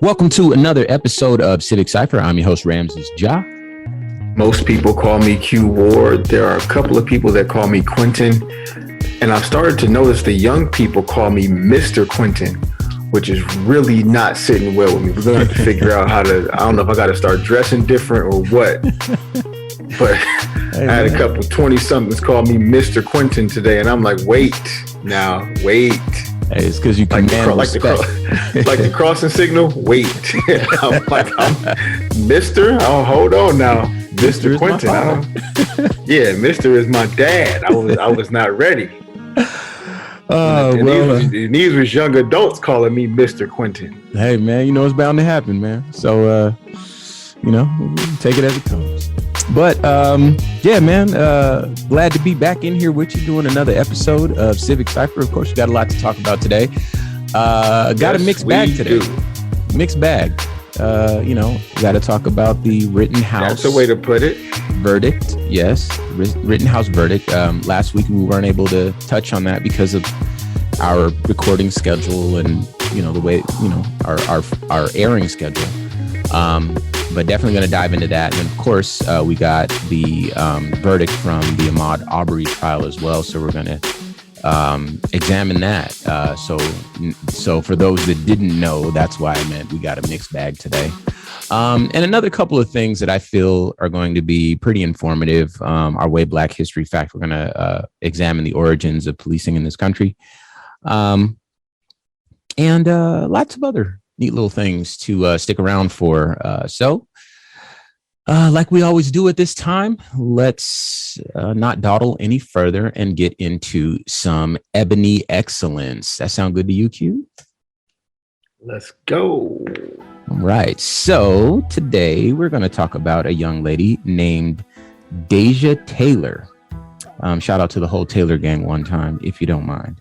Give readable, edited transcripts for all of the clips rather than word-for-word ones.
Welcome to another episode of Civic Cipher. I'm your host, Ramses Ja. Most people call me Q Ward. There are a couple of people that call me Quentin. And I've started to notice the young people call me Mr. Quentin, which is really not sitting well with me. We're going to have to figure out how to, I don't know if I got to start dressing different or what. But I had a couple 20-somethings call me Mr. Quentin today. And I'm like, wait. Hey, it's because you command respect. Like the crossing signal, wait. I'm like, Mr.? Oh, hold on now. Mr. Quentin. Yeah, Mr. is my dad. I was not ready. These was young adults calling me Mr. Quentin. Hey, man, you know it's bound to happen, man. So, take it as it comes. But yeah, man, glad to be back in here with you doing another episode of Civic Cipher. Of course, we got a lot to talk about today. Got a mixed bag today. Mixed bag. Got to talk about the Rittenhouse. That's the way to put it. Verdict. Yes, Rittenhouse verdict. Last week we weren't able to touch on that because of our recording schedule and the way our airing schedule. But definitely going to dive into that. And of course, we got the verdict from the Ahmaud Arbery trial as well. So we're going to examine that. So for those that didn't know, that's why I meant we got a mixed bag today. And another couple of things that I feel are going to be pretty informative. Our Way Black History Fact. We're going to examine the origins of policing in this country. And lots of other neat little things to stick around for. So like we always do at this time, let's not dawdle any further and get into some ebony excellence. That sound good to you, Q? Let's go. All right. So today we're going to talk about a young lady named Deja Taylor. Shout out to the whole Taylor gang one time, if you don't mind.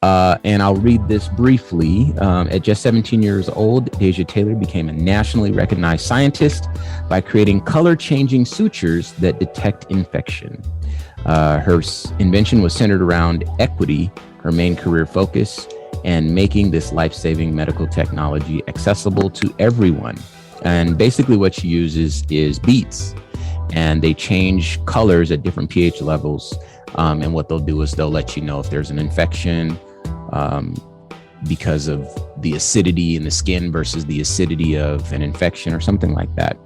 And I'll read this briefly. At just 17 years old, Deja Taylor became a nationally recognized scientist by creating color-changing sutures that detect infection. Her invention was centered around equity, her main career focus, and making this life-saving medical technology accessible to everyone. And basically what she uses is beads, and they change colors at different pH levels. And what they'll do is they'll let you know if there's an infection because of the acidity in the skin versus the acidity of an infection or something like that.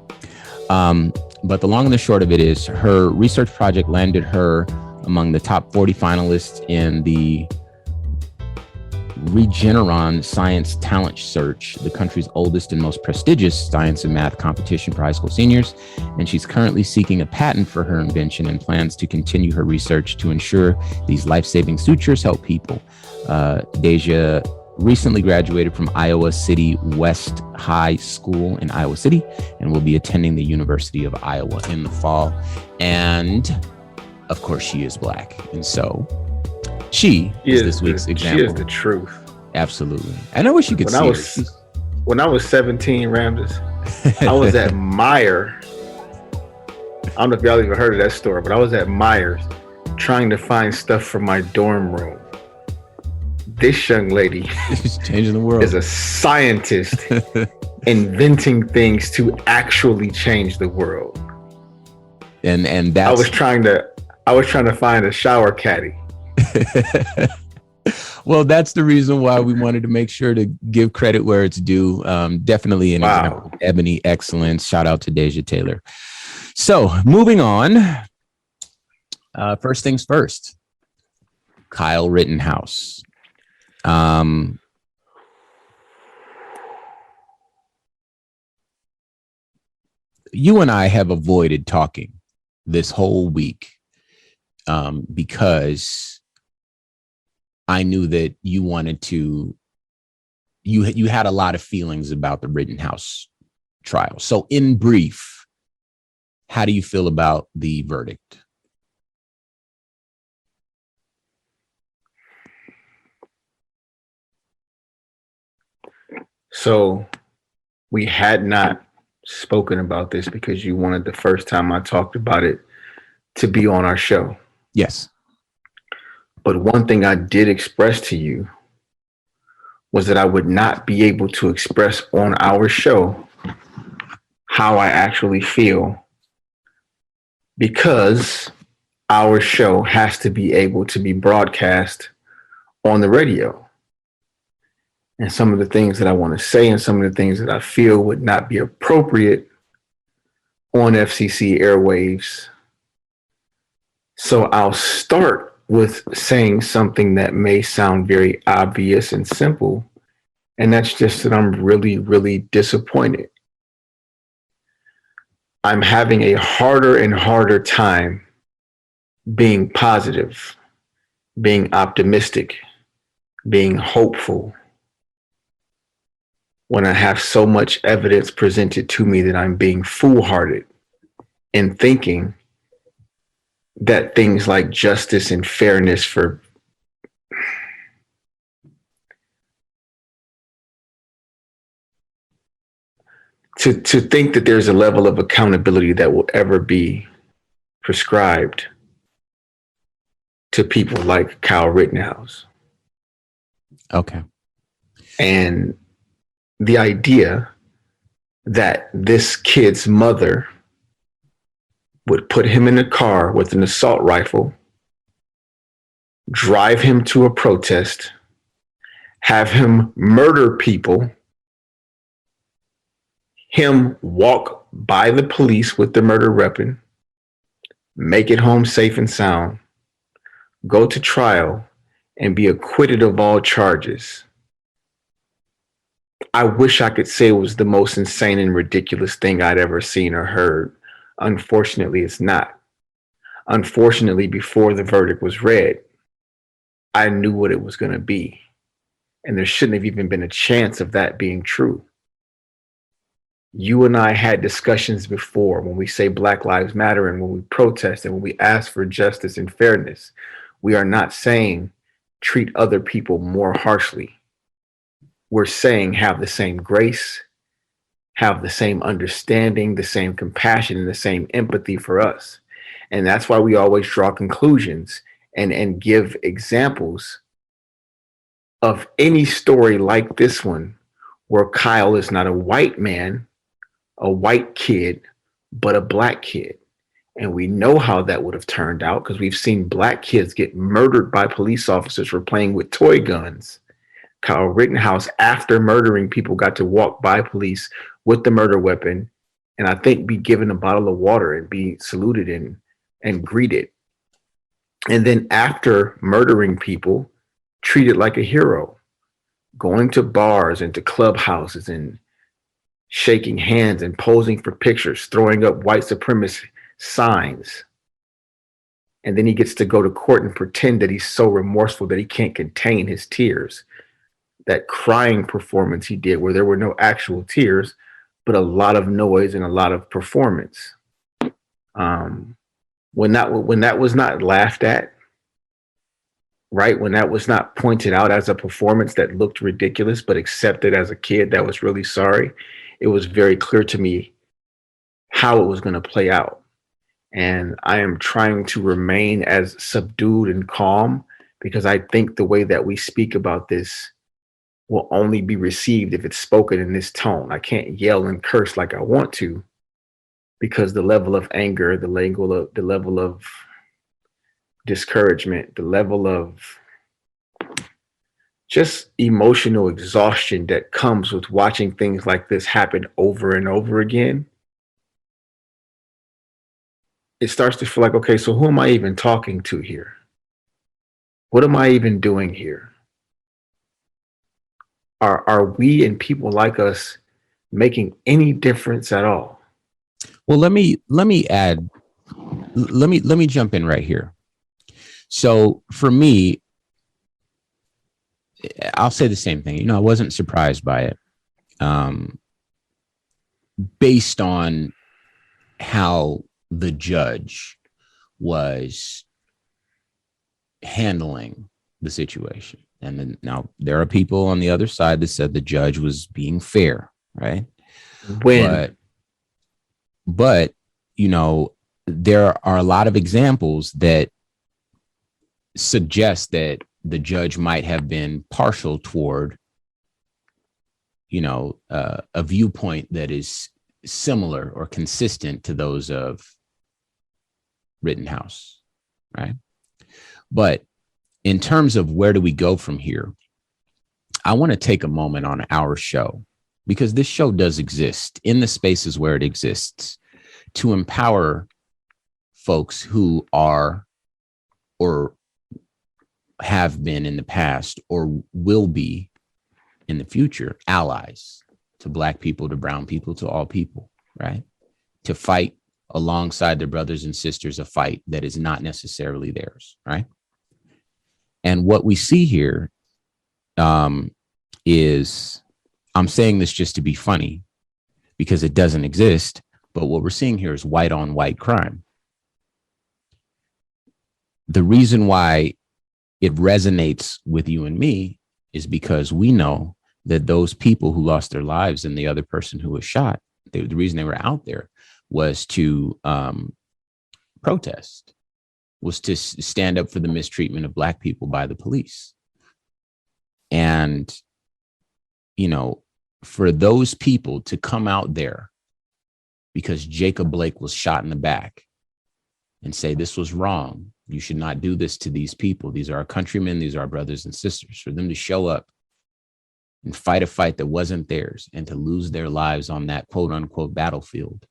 But the long and the short of it is her research project landed her among the top 40 finalists in the Regeneron Science Talent Search, the country's oldest and most prestigious science and math competition for high school seniors. And she's currently seeking a patent for her invention and plans to continue her research to ensure these life-saving sutures help people. Deja recently graduated from Iowa City West High School in Iowa City and will be attending the University of Iowa in the fall. And of course, she is Black. And so she is this week's example. She is the truth. Absolutely. I know what you could see. When I was 17, Ramses, I was at Meijer. I don't know if y'all even heard of that store, but I was at Meijer's trying to find stuff for my dorm room. This young lady is changing the world. Is a scientist inventing things to actually change the world. And that's I was trying to find a shower caddy. Well, that's the reason why we wanted to make sure to give credit where it's due. Definitely an example of ebony excellence. Shout out to Deja Taylor. So moving on. First things first. Kyle Rittenhouse. You and I have avoided talking this whole week because I knew that you wanted to, you had a lot of feelings about the Rittenhouse trial. So in brief, how do you feel about the verdict? So we had not spoken about this because you wanted the first time I talked about it to be on our show. Yes. But one thing I did express to you was that I would not be able to express on our show how I actually feel, because our show has to be able to be broadcast on the radio. And some of the things that I want to say and some of the things that I feel would not be appropriate on FCC airwaves. So I'll start with saying something that may sound very obvious and simple, and that's just that I'm really, really disappointed. I'm having a harder and harder time being positive, being optimistic, being hopeful when I have so much evidence presented to me that I'm being foolhardy in thinking that things like justice and fairness for to think that there's a level of accountability that will ever be prescribed to people like Kyle Rittenhouse. Okay. And the idea that this kid's mother would put him in a car with an assault rifle, drive him to a protest, have him murder people, him walk by the police with the murder weapon, make it home safe and sound, go to trial, and be acquitted of all charges. I wish I could say it was the most insane and ridiculous thing I'd ever seen or heard. Unfortunately, it's not. Unfortunately, before the verdict was read, I knew what it was going to be. And there shouldn't have even been a chance of that being true. You and I had discussions before when we say Black Lives Matter and when we protest and when we ask for justice and fairness. We are not saying treat other people more harshly. We're saying have the same grace, have the same understanding, the same compassion, and the same empathy for us. And that's why we always draw conclusions and give examples of any story like this one, where Kyle is not a white man, a white kid, but a black kid. And we know how that would have turned out because we've seen black kids get murdered by police officers for playing with toy guns. Kyle Rittenhouse, after murdering people, got to walk by police with the murder weapon and I think be given a bottle of water and be saluted and greeted. And then after murdering people, treated like a hero, going to bars and to clubhouses and shaking hands and posing for pictures, throwing up white supremacist signs. And then he gets to go to court and pretend that he's so remorseful that he can't contain his tears. That crying performance he did where there were no actual tears, but a lot of noise and a lot of performance. When that was not laughed at, right? When that was not pointed out as a performance that looked ridiculous, but accepted as a kid that was really sorry, it was very clear to me how it was going to play out. And I am trying to remain as subdued and calm because I think the way that we speak about this will only be received if it's spoken in this tone. I can't yell and curse like I want to because the level of anger, the level of discouragement, the level of just emotional exhaustion that comes with watching things like this happen over and over again. It starts to feel like, okay, so who am I even talking to here? What am I even doing here? Are we and people like us making any difference at all? Well, let me jump in right here. So for me, I'll say the same thing. I wasn't surprised by it, based on how the judge was handling the situation. And then now there are people on the other side that said the judge was being fair, right? But there are a lot of examples that suggest that the judge might have been partial toward a viewpoint that is similar or consistent to those of Rittenhouse, right? But in terms of where do we go from here, I want to take a moment on our show, because this show does exist in the spaces where it exists, to empower folks who are or have been in the past or will be in the future allies to Black people, to brown people, to all people, right? To fight alongside their brothers and sisters a fight that is not necessarily theirs, right? And what we see here is, I'm saying this just to be funny because it doesn't exist, but what we're seeing here is white on white crime. The reason why it resonates with you and me is because we know that those people who lost their lives and the other person who was shot, the reason they were out there was to protest, was to stand up for the mistreatment of Black people by the police. And, for those people to come out there because Jacob Blake was shot in the back and say, this was wrong, you should not do this to these people, these are our countrymen, these are our brothers and sisters, for them to show up and fight a fight that wasn't theirs and to lose their lives on that quote unquote battlefield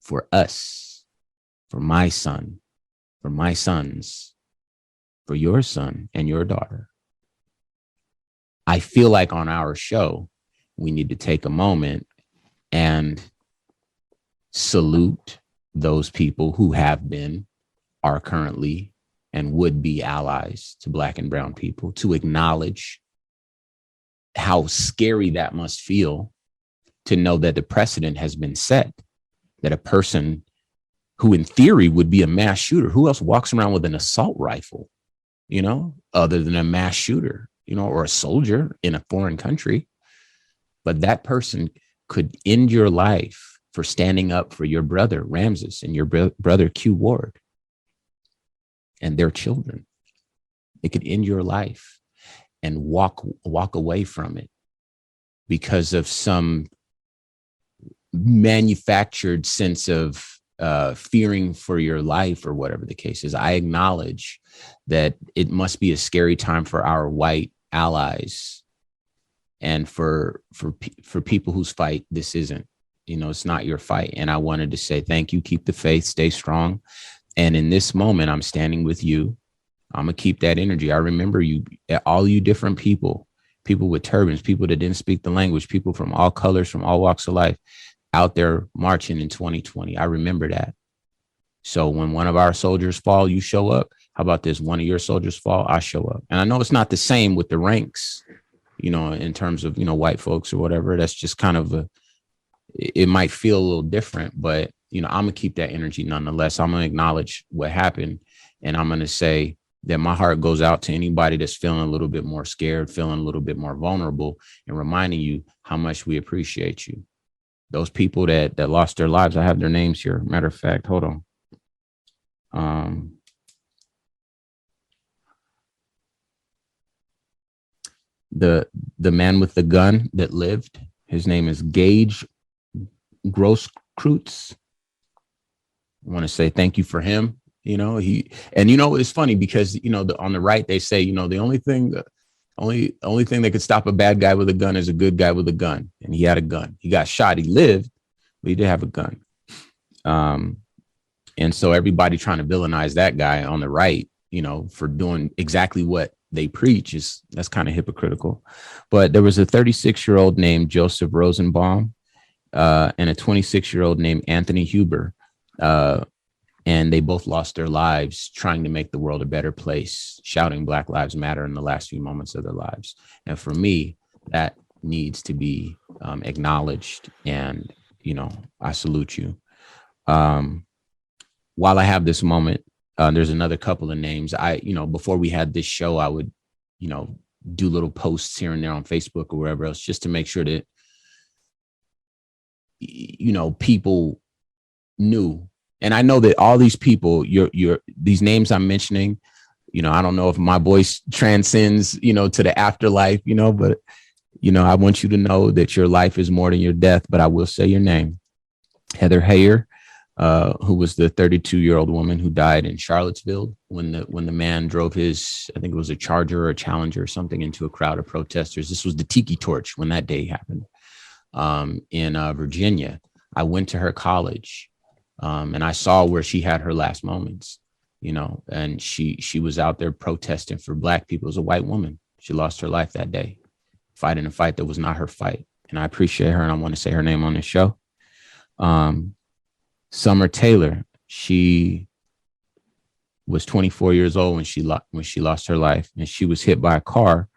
for us, for my son, for my sons, for your son and your daughter. I feel like on our show, we need to take a moment and salute those people who have been, are currently, and would be allies to Black and brown people, to acknowledge how scary that must feel to know that the precedent has been set, that a person who in theory would be a mass shooter, who else walks around with an assault rifle, other than a mass shooter, or a soldier in a foreign country. But that person could end your life for standing up for your brother Ramses and your brother Q Ward and their children. It could end your life and walk away from it because of some manufactured sense of fearing for your life or whatever the case is. I acknowledge that it must be a scary time for our white allies and for people whose fight this isn't. It's not your fight. And I wanted to say thank you, keep the faith, stay strong. And in this moment, I'm standing with you. I'm gonna keep that energy. I remember you, all you different people with turbans, people that didn't speak the language, people from all colors, from all walks of life, out there marching in 2020. I remember that. So when one of our soldiers fall, you show up. How about this? One of your soldiers fall, I show up. And I know it's not the same with the ranks, in terms of, white folks or whatever. That's just kind of it might feel a little different, but, I'm gonna keep that energy nonetheless. I'm gonna acknowledge what happened. And I'm gonna say that my heart goes out to anybody that's feeling a little bit more scared, feeling a little bit more vulnerable, and reminding you how much we appreciate you. Those people that lost their lives, I have their names here. Matter of fact, hold on. The man with the gun that lived, his name is Gage Grosskreutz. I want to say thank you for him. It's funny because, on the right, they say, the only thing that could stop a bad guy with a gun is a good guy with a gun. And he had a gun. He got shot. He lived, but he did have a gun. And so everybody trying to villainize that guy on the right, for doing exactly what they preach that's kind of hypocritical. But there was a 36-year-old named Joseph Rosenbaum and a 26-year-old named Anthony Huber. And they both lost their lives trying to make the world a better place, shouting Black Lives Matter in the last few moments of their lives. And for me, that needs to be acknowledged. And, I salute you. While I have this moment, there's another couple of names. Before we had this show, I would, do little posts here and there on Facebook or wherever else, just to make sure that, people knew. And I know that all these people, these names I'm mentioning, I don't know if my voice transcends, to the afterlife, but I want you to know that your life is more than your death, but I will say your name. Heather Heyer, who was the 32-year-old woman who died in Charlottesville when the man drove his, I think it was a Charger or a Challenger or something, into a crowd of protesters. This was the Tiki Torch when that day happened in Virginia. I went to her college and I saw where she had her last moments, and she was out there protesting for Black people. As a white woman, she lost her life that day, fighting a fight that was not her fight. And I appreciate her, and I want to say her name on this show. Summer Taylor, she was 24 years old when she lost her life, and she was hit by a car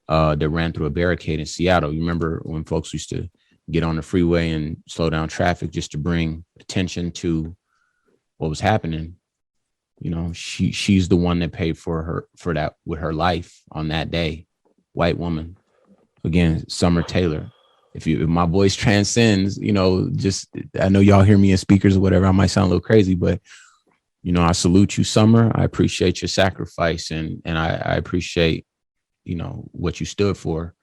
that ran through a barricade in Seattle. You remember when folks used to get on the freeway and slow down traffic just to bring attention to what was happening? She's the one that paid for that with her life on that day. White woman. Again, Summer Taylor. If my voice transcends, just, I know y'all hear me as speakers or whatever, I might sound a little crazy, but I salute you, Summer. I appreciate your sacrifice, and I appreciate, what you stood for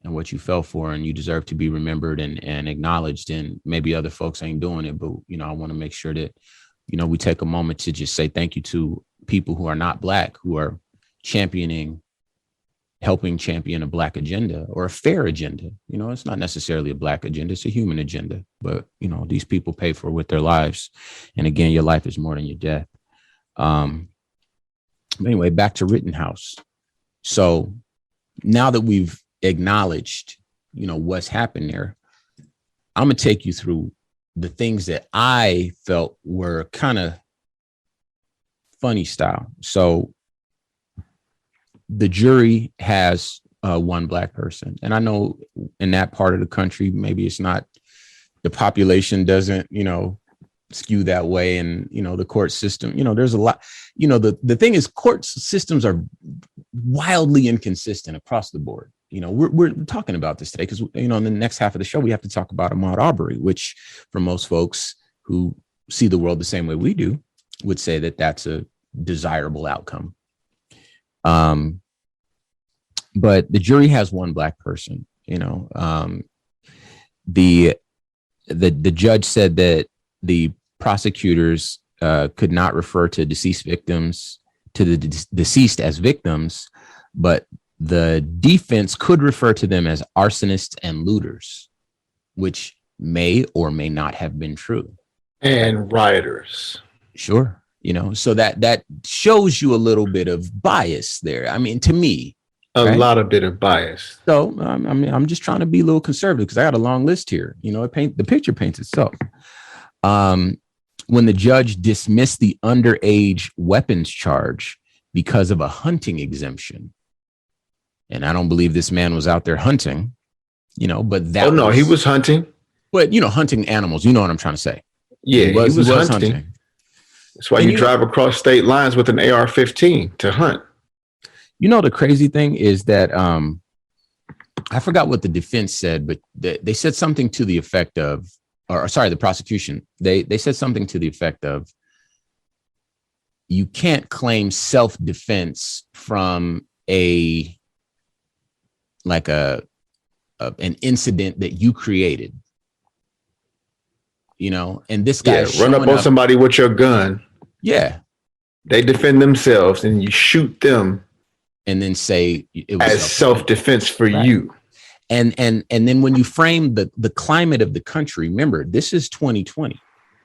and what you fell for, and you deserve to be remembered and acknowledged. And maybe other folks ain't doing it, but I want to make sure that we take a moment to just say thank you to people who are not Black, who are helping champion a Black agenda or a fair agenda. It's not necessarily a Black agenda, it's a human agenda, but these people pay for it with their lives. And again, your life is more than your death. Anyway, back to Rittenhouse. So now that we've acknowledged, what's happened there, I'm gonna take you through the things that I felt were kind of funny style. So the jury has one Black person. And I know in that part of the country, maybe it's not, the population doesn't, skew that way. And, the court system, there's a lot, the thing is, court systems are wildly inconsistent across the board. We're talking about this today because, in the next half of the show, we have to talk about Ahmaud Arbery, which for most folks who see the world the same way we do would say that that's a desirable outcome. But the jury has one Black person. The judge said that the prosecutors could not refer to deceased as victims, but the defense could refer to them as arsonists and looters, which may or may not have been true. And rioters. Sure. So that shows you a little bit of bias there. I mean, to me, a lot of bit of bias. So I'm just trying to be a little conservative because I got a long list here. The picture paints itself. When the judge dismissed the underage weapons charge because of a hunting exemption, and I don't believe this man was out there hunting, but that. Oh no, he was hunting. But hunting animals. You know what I'm trying to say? Yeah, he was hunting. That's why you drive across state lines with an AR-15 to hunt. The crazy thing is that I forgot what the defense said, but they said something to the effect of, the prosecution. They said something to the effect of, you can't claim self-defense from an incident that you created. And this guy run up on somebody with your gun. Yeah. They defend themselves and you shoot them. And then say it was as self-defense for you. And then when you frame the climate of the country, remember, this is 2020.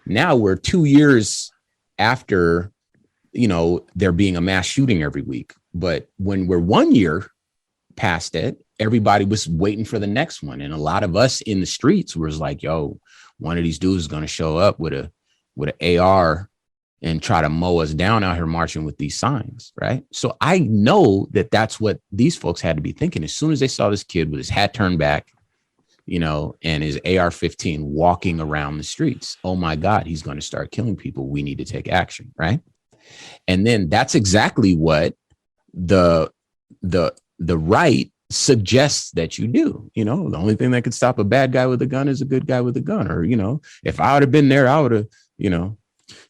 Now we're 2 years after, there being a mass shooting every week. But when we're 1 year past it, everybody was waiting for the next one. And a lot of us in the streets was like, yo, one of these dudes is going to show up with an AR and try to mow us down out here marching with these signs, right? So I know that that's what these folks had to be thinking as soon as they saw this kid with his hat turned back, and his AR-15 walking around the streets. Oh my God, he's going to start killing people. We need to take action, right? And then that's exactly what the right suggests that you do. The only thing that could stop a bad guy with a gun is a good guy with a gun, or if I would have been there, I would have,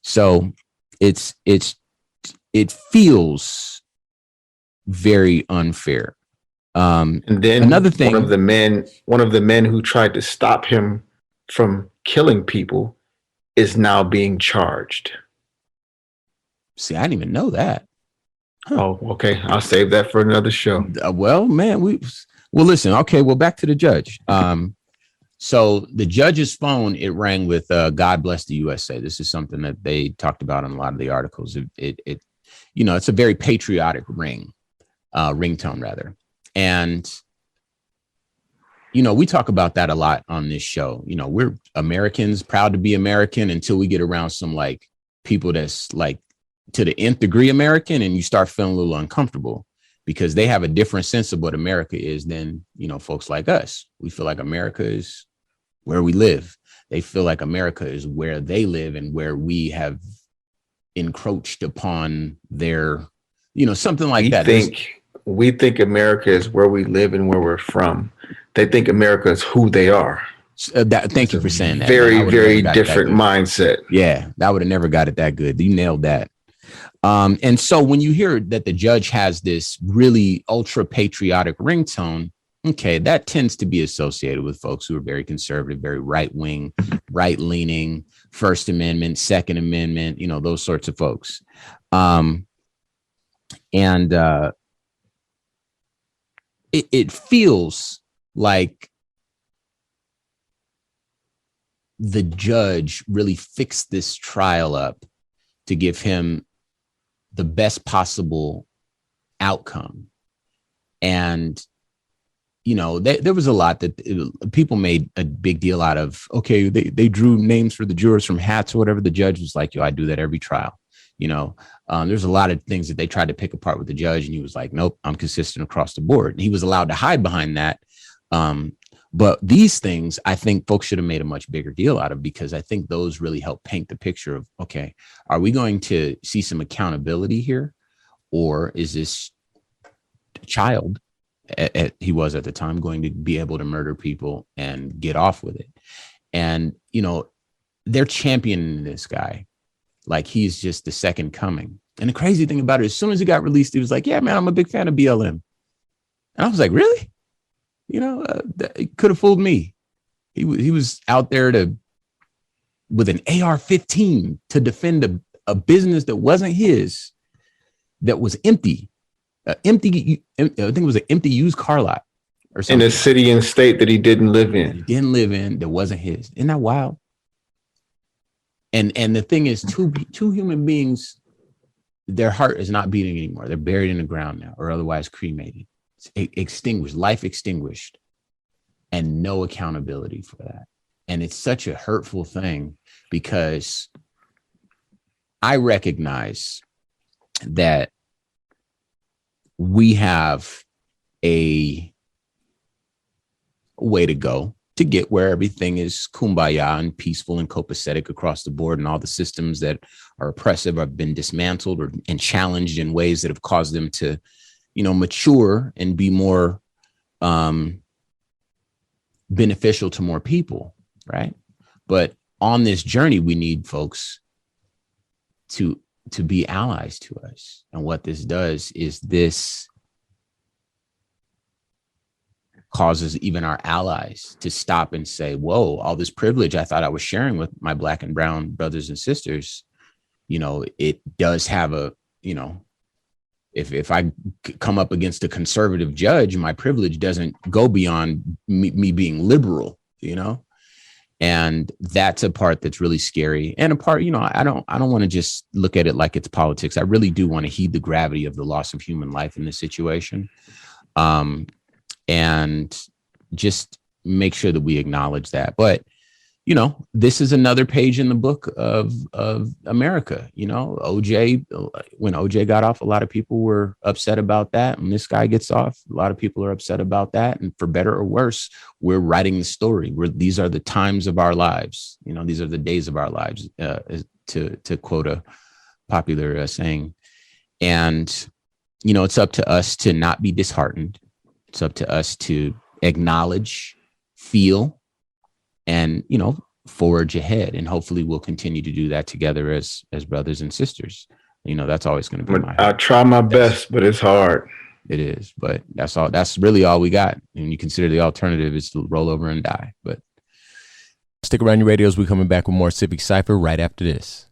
So it feels very unfair And then Another thing. one of the men who tried to stop him from killing people is now being charged. See, I didn't even know that. Huh. Oh, okay. I'll save that for another show. Well, man, well listen. Okay, well, back to the judge. So the judge's phone, it rang with "God Bless the USA." This is something that they talked about in a lot of the articles. It it's a very patriotic ringtone rather, and we talk about that a lot on this show. We're Americans, proud to be American, until we get around some like people that's like to the nth degree American, and you start feeling a little uncomfortable because they have a different sense of what America is than, folks like us. We feel like America is where we live. They feel like America is where they live and where we have encroached upon their, something like that. We think America is where we live and where we're from. They think America is who they are. Thank you for saying that. Very, very different mindset. Yeah, that would have never got it that good. You nailed that. And so when you hear that the judge has this really ultra patriotic ringtone, okay, that tends to be associated with folks who are very conservative, very right wing, right leaning, First Amendment, Second Amendment, those sorts of folks. It feels like the judge really fixed this trial up to give him the best possible outcome. And, there was a lot that people made a big deal out of. Okay, they drew names for the jurors from hats or whatever. The judge was like, I do that every trial. There's a lot of things that they tried to pick apart with the judge, and he was like, nope, I'm consistent across the board. And he was allowed to hide behind that. But these things, I think folks should have made a much bigger deal out of, because I think those really help paint the picture of, okay, are we going to see some accountability here? Or is this child, he was at the time, going to be able to murder people and get off with it? And, they're championing this guy like he's just the second coming. And the crazy thing about it, as soon as he got released, he was like, yeah, man, I'm a big fan of BLM. And I was like, really? It could have fooled me. He was out there with an AR-15 to defend a business that wasn't his, that was empty. I think it was an empty used car lot or something. In a city and state that he didn't live in. That wasn't his. Isn't that wild? And the thing is, two human beings, their heart is not beating anymore. They're buried in the ground now, or otherwise cremated. Extinguished, life extinguished, and no accountability for that. And it's such a hurtful thing, because I recognize that we have a way to go to get where everything is kumbaya and peaceful and copacetic across the board, and all the systems that are oppressive have been dismantled and challenged in ways that have caused them to mature and be more beneficial to more people, right? But on this journey, we need folks to be allies to us. And what this does is this causes even our allies to stop and say, whoa, all this privilege I thought I was sharing with my Black and brown brothers and sisters, it does have a, if I come up against a conservative judge, my privilege doesn't go beyond me being liberal, and that's a part that's really scary. And a part, I don't want to just look at it like it's politics. I really do want to heed the gravity of the loss of human life in this situation, and just make sure that we acknowledge that. But this is another page in the book of America. OJ, when OJ got off, a lot of people were upset about that. When this guy gets off, a lot of people are upset about that. And for better or worse, we're writing the story. These are the times of our lives. These are the days of our lives, to quote a popular saying. And, it's up to us to not be disheartened. It's up to us to acknowledge, feel, and forge ahead, and hopefully we'll continue to do that together as brothers and sisters. That's always going to be I'll try my best, but it's hard. it is. But that's all. That's really all we got. And you consider the alternative is to roll over and die. But stick around your radios. We're coming back with more Civic Cipher right after this.